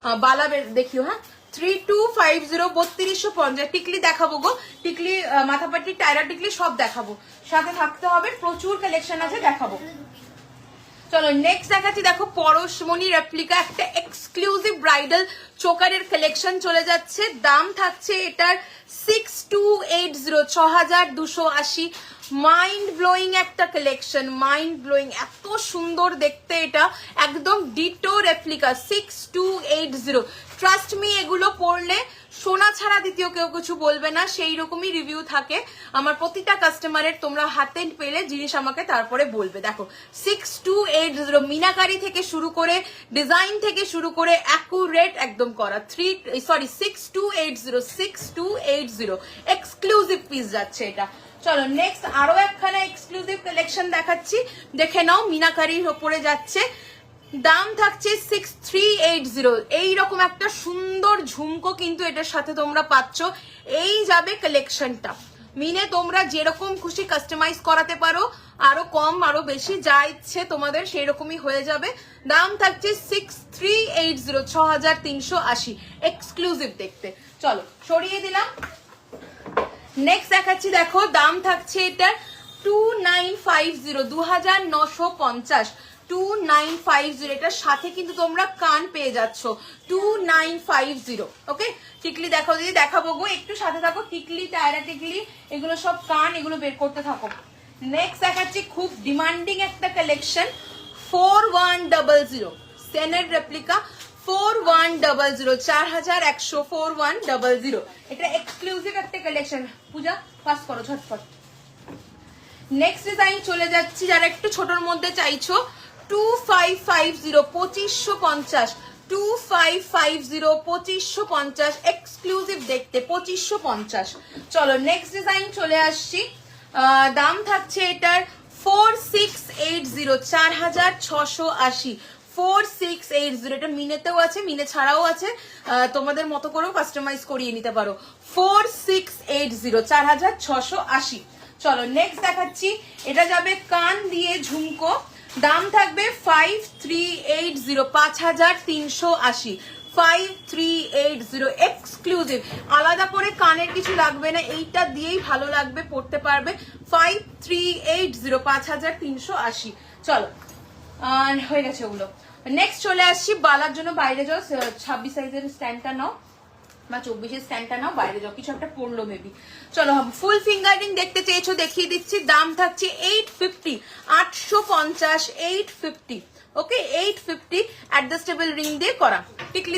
বালা দেখিও, হ্যাঁ 3250 3250 টিকলি দেখাবো গো, টিকলি মাথাপাটি টায়রা টিকলি সব দেখাবো, সাথে থাকতে হবে, প্রচুর কালেকশন আছে দেখাবো। চলো নেক্সট দেখাচ্ছি, দেখো পরশমণি রেপ্লিকা একটা এক্সক্লুসিভ ব্রাইডাল চোকারের কালেকশন চলে যাচ্ছে, দাম থাকছে এটার 6280 6280। মাইন্ড ব্লোয়িং একটা কালেকশন, মাইন্ড ব্লোয়িং, এত সুন্দর দেখতে, এটা একদম ডিটো রেপ্লিকা 6280। ট্রাস্ট মি, এগুলো পরলে সোনা ছাড়া দ্বিতীয় কেউ কিছু বলবে না, সেই রকমই রিভিউ থাকে আমার প্রতিটা কাস্টমারের, তোমরা হাতে পেলে জিনিস আমাকে তারপরে বলবে। দেখো 6280, মিনাকারি থেকে শুরু করে ডিজাইন থেকে শুরু করে অ্যাকুরেট একদম করা, 6280 এক্সক্লুসিভ পিস যাচ্ছে এটা। চলো নেক্সট আরো একখানা এক্সক্লুসিভ কালেকশন দেখাচ্ছি, দেখে নাও, মিনাকারির ওপরে যাচ্ছে, দাম থাকছে 6380। এইরকম একটা সুন্দর ঝুমকো কিন্তু এটার সাথে তোমরা পাচ্ছ, এই যাবে কালেকশনটা। মিনে তোমরা যেরকম খুশি কাস্টমাইজ করাতে পারো, আরো কম আরো বেশি যা ইচ্ছে তোমাদের সেই রকমই হয়ে যাবে। দাম থাকছে 6380 6380, এক্সক্লুসিভ দেখতে। চলো সরিয়ে দিলাম, নেক্সট দেখাচ্ছি, দেখো দাম থাকছে এটার 2950 2950 2950। এটার সাথে কিন্তু তোমরা কান পেয়ে যাচ্ছ 2950। ওকে টিকলি দেখো, যদি দেখাবো গো, একটু সাথে থাকো, টিকলি টায়রা টিকলি এগুলো সব কান, এগুলো বের করতে থাকো। নেক্সট দেখাচ্ছি খুব ডিমান্ডিং একটা কালেকশন, 4100 সেনের রেপ্লিকা 4100 4100 4100। এটা এক্সক্লুসিভ একটা কালেকশন, পূজা পাস করো ঝটপট। নেক্সট ডিজাইন চলে যাচ্ছি, যারা একটু ছোটর মধ্যে চাইছো, 2550 2550 2550 2550, এক্সক্লুসিভ দেখতে 2550। চলো নেক্সট ডিজাইন চলে আসছি, দাম থাকছে এটার 4680 4680 4680। এটা মিনেতেও আছে, মিনে ছাড়াও আছে, তোমাদের মতো করেও কাস্টমাইজ করিয়ে নিতে পারো। 4680 4680। চলো নেক্সট দেখাচ্ছি, এটা যাবে কান দিয়ে ঝুমকো, দাম থাকবে 5380 5380 5380, এক্সক্লুসিভ, আলাদা করে কানের কিছু লাগবে না, এইটা দিয়েই ভালো লাগবে, পড়তে পারবে। 5380 5380। চলো হয়ে গেছে ওগুলো। নেক্সট চলে আসছি, বালার জন্য বাইরে যাও, 26 সাইজের স্ট্যান্ডটা নাও বা 24 স্ট্যান্ডটা নাও, বাইরে যাও, কিছু একটা পড়লো মেবি। চলো ফুল ফিঙ্গারিং দেখতে চেয়েছো, দেখিয়ে দিচ্ছি, দাম থাকছে 850 850 850। ওকে 850, অ্যাডজাস্টেবল রিং দিয়ে করা টিকলি।